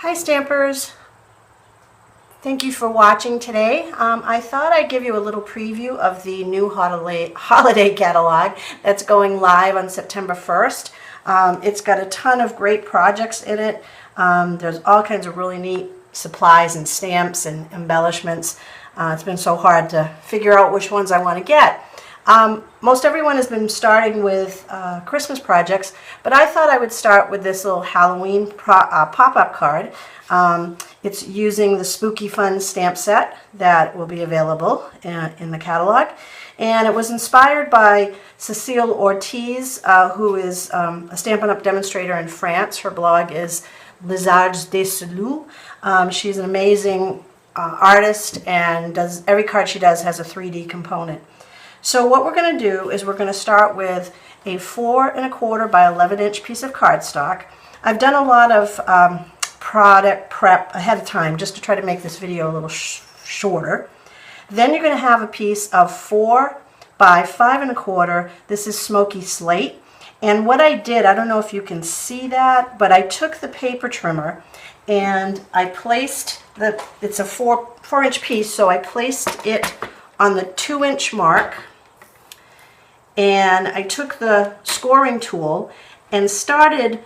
Hi Stampers! Thank you for watching today. I thought I'd give you a little preview of the new holiday catalog that's going live on September 1st. It's got a ton of great projects in it. There's all kinds of really neat supplies and stamps and embellishments. It's been so hard to figure out which ones I want to get. Most everyone has been starting with Christmas projects, but I thought I would start with this little Halloween pop-up card. It's using the Spooky Fun stamp set that will be available in the catalog. And it was inspired by Cecile Ortiz, who is a Stampin' Up! Demonstrator in France. Her blog is Les Arts des Cellules. She's an amazing artist, and every card she does has a 3D component. So what we're going to do is we're going to start with a 4 1/4 by 11-inch piece of cardstock. I've done a lot of product prep ahead of time just to try to make this video a little shorter. Then you're going to have a piece of 4 by 5 1/4. This is smoky slate. And what I did, I don't know if you can see that, but I took the paper trimmer and I placed it's a 4-inch piece, so I placed it on the 2-inch mark. And I took the scoring tool and started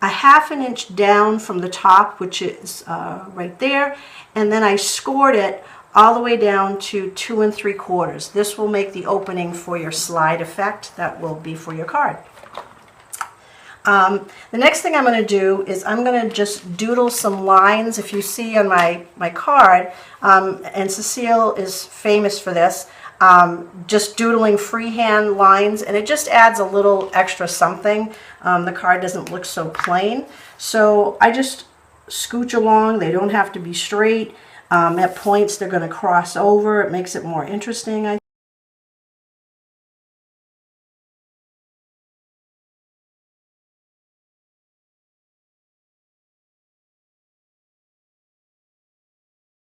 a 1/2 inch down from the top, which is right there, and then I scored it all the way down to 2 3/4. This will make the opening for your slide effect. That will be for your card. The next thing I'm going to do is I'm going to just doodle some lines. If you see on my card, and Cecile is famous for this, just doodling freehand lines, and it just adds a little extra something. The card doesn't look so plain. So I just scooch along. They don't have to be straight. At points they're going to cross over. It makes it more interesting, I think.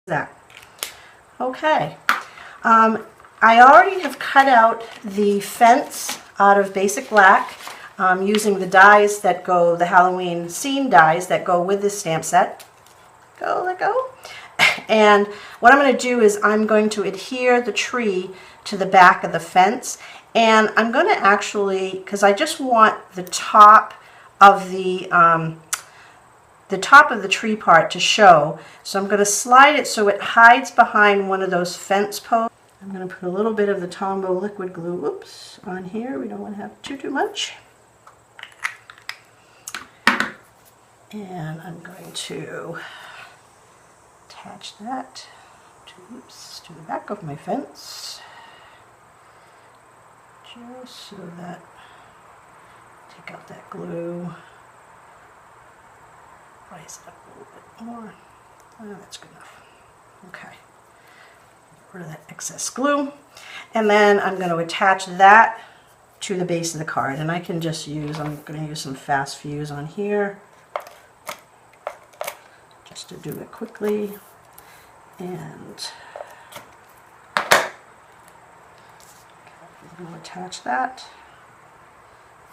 That. Okay. I already have cut out the fence out of basic black using the dies that go, the Halloween scene dies that go with this stamp set. Go, let go. And what I'm going to do is I'm going to adhere the tree to the back of the fence, and I'm going to actually, because I just want the top of the tree part to show, so I'm going to slide it so it hides behind one of those fence posts. I'm going to put a little bit of the Tombow liquid glue, oops, on here. We don't want to have too much. And I'm going to attach that to the back of my fence, just so that, take out that glue, rise it up a little bit more. Oh, that's good enough. Okay. Get rid of that excess glue. And then I'm going to attach that to the base of the card. And I can just use, I'm going to use some fast fuse on here, just to do it quickly. And I'm going to attach that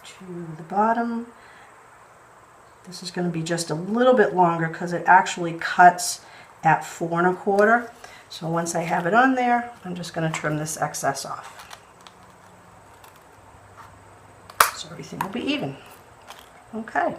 to the bottom. This is going to be just a little bit longer because it actually cuts at 4 1/4. So once I have it on there, I'm just going to trim this excess off. So everything will be even. Okay.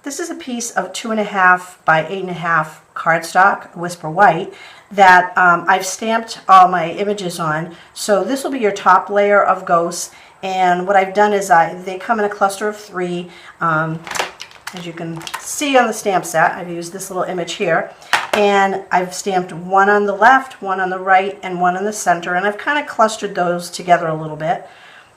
This is a piece of 2.5 by 8.5 cardstock, Whisper White, that I've stamped all my images on. So this will be your top layer of ghosts. And what I've done is they come in a cluster of 3. As you can see on the stamp set, I've used this little image here. And I've stamped one on the left, one on the right, and one in the center. And I've kind of clustered those together a little bit.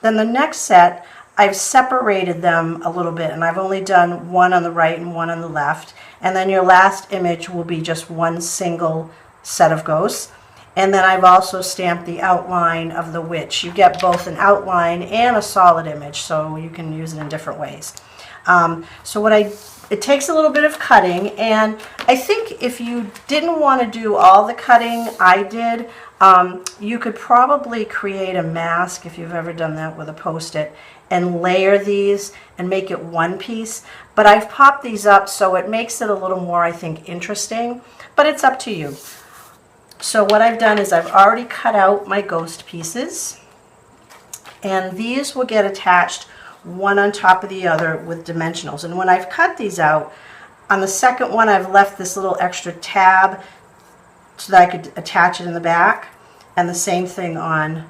Then the next set, I've separated them a little bit, and I've only done one on the right and one on the left. And then your last image will be just one single set of ghosts. And then I've also stamped the outline of the witch. You get both an outline and a solid image, so you can use it in different ways. It takes a little bit of cutting, and I think if you didn't want to do all the cutting I did, you could probably create a mask, if you've ever done that with a Post-it, and layer these and make it one piece. But I've popped these up so it makes it a little more, I think, interesting, but it's up to you. So what I've done is I've already cut out my ghost pieces, and these will get attached one on top of the other with dimensionals. And when I've cut these out, on the second one I've left this little extra tab so that I could attach it in the back, and the same thing on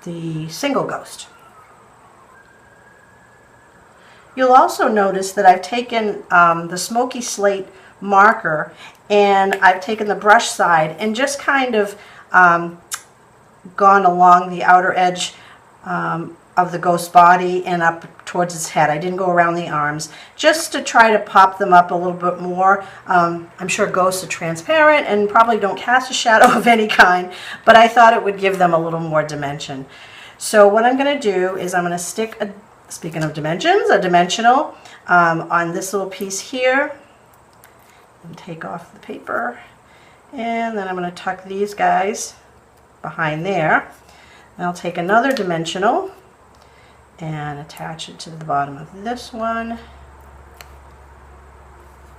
the single ghost. You'll also notice that I've taken the smoky slate marker, and I've taken the brush side and just kind of gone along the outer edge of the ghost body and up towards its head. I didn't go around the arms, just to try to pop them up a little bit more. I'm sure ghosts are transparent and probably don't cast a shadow of any kind, but I thought it would give them a little more dimension. So what I'm going to do is I'm going to stick, speaking of dimensions, a dimensional on this little piece here, and take off the paper, and then I'm going to tuck these guys behind there. And I'll take another dimensional and attach it to the bottom of this one,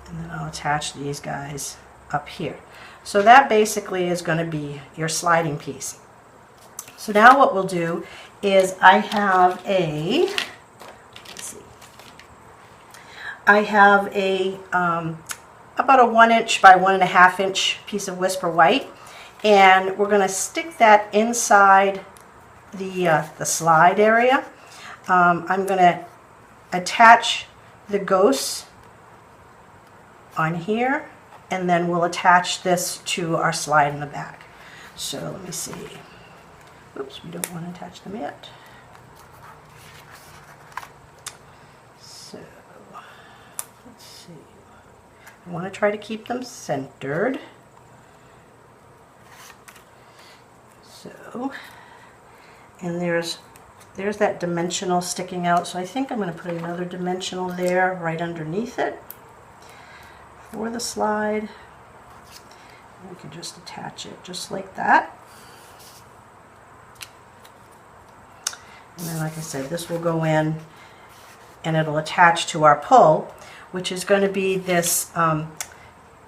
and then I'll attach these guys up here. So that basically is going to be your sliding piece. So now what we'll do is I have a, about a 1 inch by 1.5 inch piece of Whisper White, and we're going to stick that inside the slide area. I'm going to attach the ghosts on here, and then we'll attach this to our slide in the back. So let me see. Oops, we don't want to attach them yet. So let's see. I want to try to keep them centered. So, and there's that dimensional sticking out, so I think I'm going to put another dimensional there right underneath it for the slide. And we can just attach it just like that. And then, like I said, this will go in and it'll attach to our pull, which is going to be this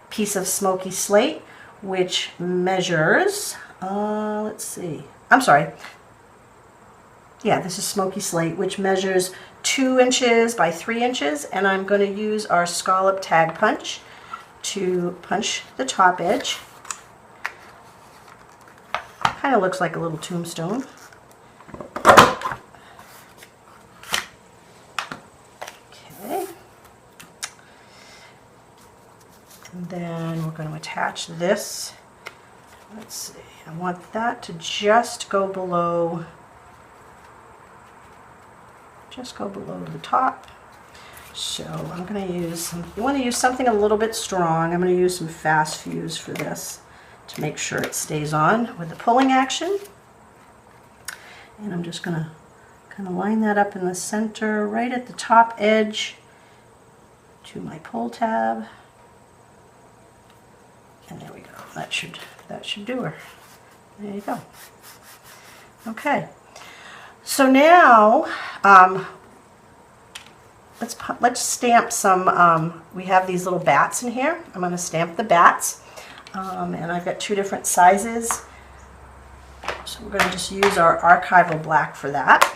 piece of smoky slate, which measures, let's see, I'm sorry. Yeah, this is smoky slate, which measures 2 inches by 3 inches, and I'm going to use our scallop tag punch to punch the top edge. Kind of looks like a little tombstone. Okay. And then we're going to attach this. Let's see, I want that to just go below the top. So I'm going to use you want to use something a little bit strong. I'm going to use some fast fuse for this to make sure it stays on with the pulling action. And I'm just going to kind of line that up in the center, right at the top edge to my pull tab. And there we go. That should do her. There you go. Okay. So now, let's stamp some, we have these little bats in here. I'm going to stamp the bats. And I've got 2 different sizes. So we're going to just use our archival black for that.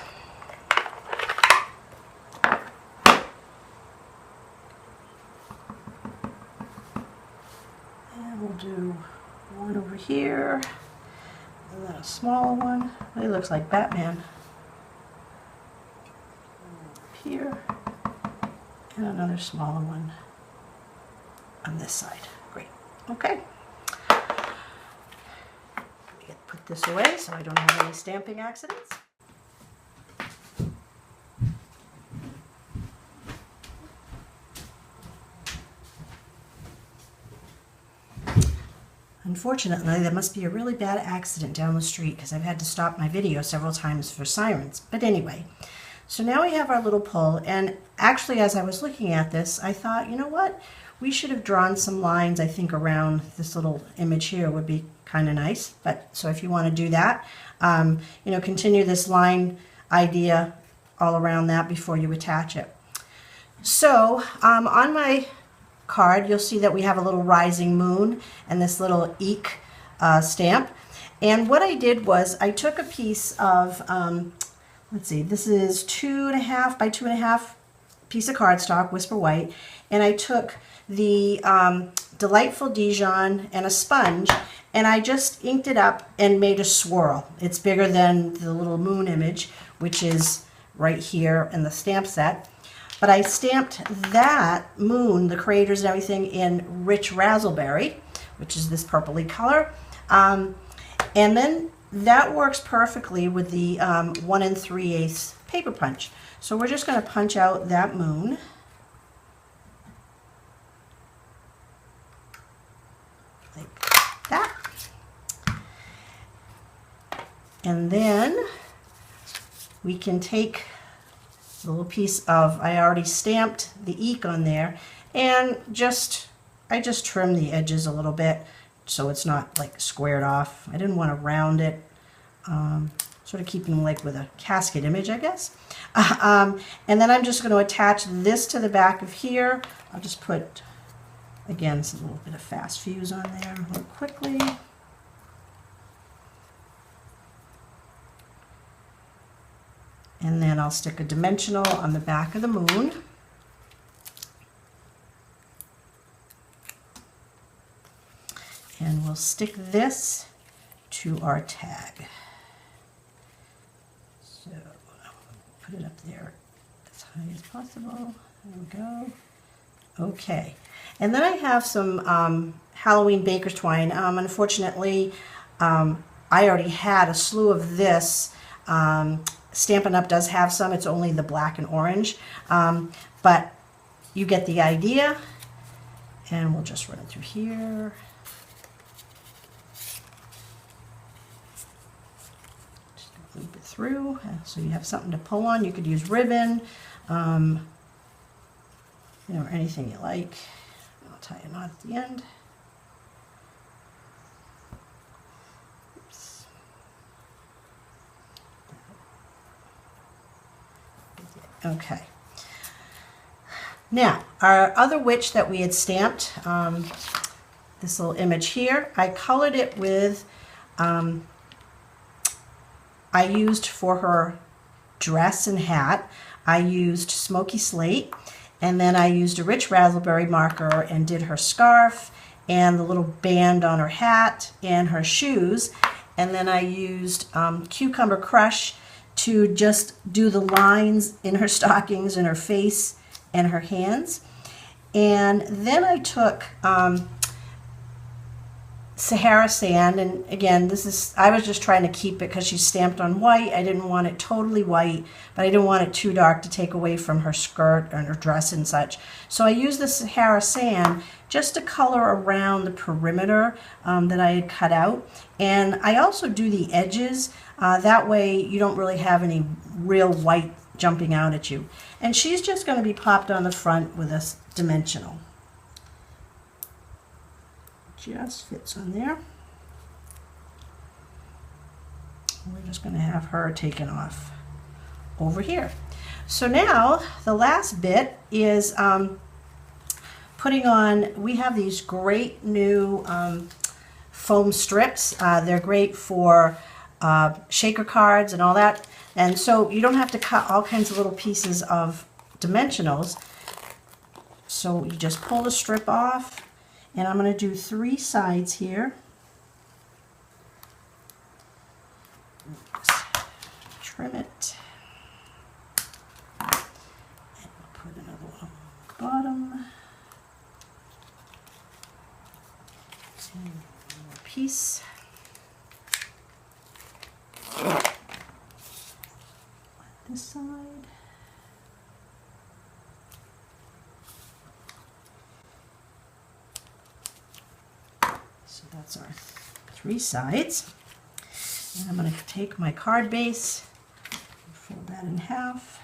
And we'll do one over here, and then a smaller one. It looks like Batman. Up here, and another smaller one on this side. Great. Okay. Put this away so I don't have any stamping accidents. Unfortunately, there must be a really bad accident down the street because I've had to stop my video several times for sirens. But anyway, so now we have our little pull, and actually as I was looking at this, I thought, you know what? We should have drawn some lines, I think, around this little image here would be kind of nice. But so if you want to do that, you know, continue this line idea all around that before you attach it. So on my card, you'll see that we have a little rising moon and this little eek stamp. And what I did was I took a piece of, let's see, this is 2.5 by 2.5 piece of cardstock, Whisper White, and I took the Delightful Dijon and a sponge, and I just inked it up and made a swirl. It's bigger than the little moon image, which is right here in the stamp set. But I stamped that moon, the craters and everything, in rich raspberry, which is this purpley color. And then that works perfectly with the 1 3/8 paper punch. So we're just going to punch out that moon. Like that. And then we can take a little piece of, I already stamped the eek on there, and I just trimmed the edges a little bit so it's not like squared off. I didn't want to round it, sort of keeping like with a casket image, I guess. And then I'm just going to attach this to the back of here. I'll just put, again, some little bit of fast fuse on there real quickly. And then I'll stick a dimensional on the back of the moon. And we'll stick this to our tag. So put it up there as high as possible. There we go. Okay. And then I have some Halloween baker's twine. Unfortunately, I already had a slew of this. Stampin' Up! Does have some. It's only the black and orange. But you get the idea. And we'll just run it through here. Just loop it through so you have something to pull on. You could use ribbon, you know, or anything you like. I'll tie a knot at the end. Okay. Now, our other witch that we had stamped, this little image here, I colored it with, I used for her dress and hat, I used Smoky Slate, and then I used a rich raspberry marker and did her scarf and the little band on her hat and her shoes, and then I used Cucumber Crush to just do the lines in her stockings and her face and her hands. And then I took Sahara Sand, and again, this is, I was just trying to keep it because she's stamped on white. I didn't want it totally white, but I didn't want it too dark to take away from her skirt and her dress and such. So I used the Sahara Sand just to color around the perimeter that I had cut out. And I also do the edges. That way you don't really have any real white jumping out at you. And she's just going to be popped on the front with a dimensional. Just fits on there. we're just going to have her taken off over here. So now the last bit is putting on, we have these great new foam strips. They're great for shaker cards and all that. And so you don't have to cut all kinds of little pieces of dimensionals. So you just pull the strip off, and I'm going to do 3 sides here. Trim it. And we'll put another one on the bottom. And one more piece. This side. So that's our 3 sides. And I'm going to take my card base and fold that in half.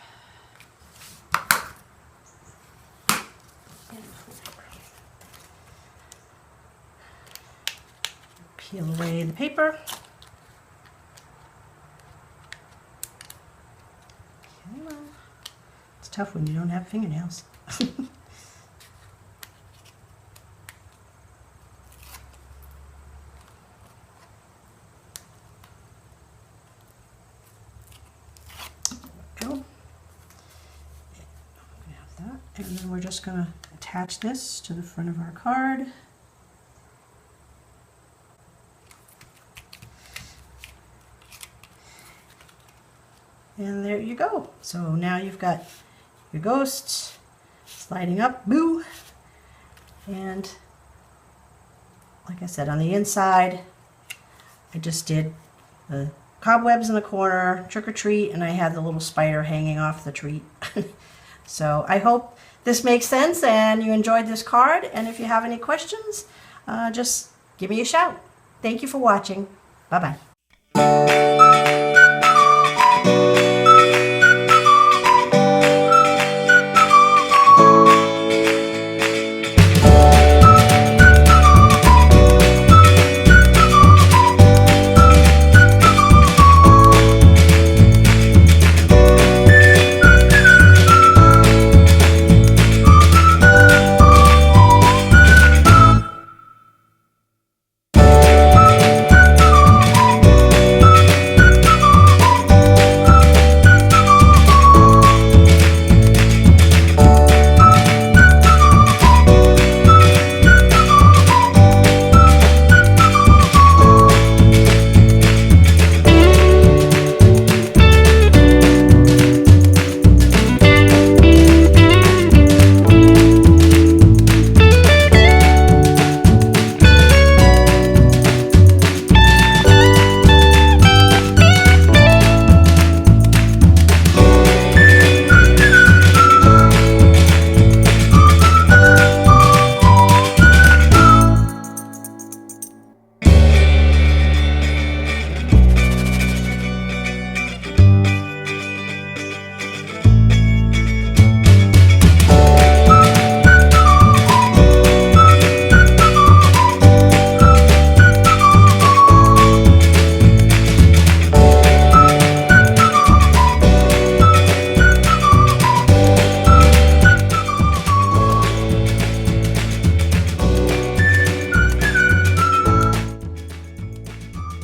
Peel away the paper. It's tough when you don't have fingernails. Go. Have that. And then we're just going to attach this to the front of our card. And there you go. So now you've got your ghosts sliding up, boo. And like I said, on the inside, I just did the cobwebs in the corner, trick or treat, and I had the little spider hanging off the treat. So I hope this makes sense and you enjoyed this card. And if you have any questions, just give me a shout. Thank you for watching. Bye-bye.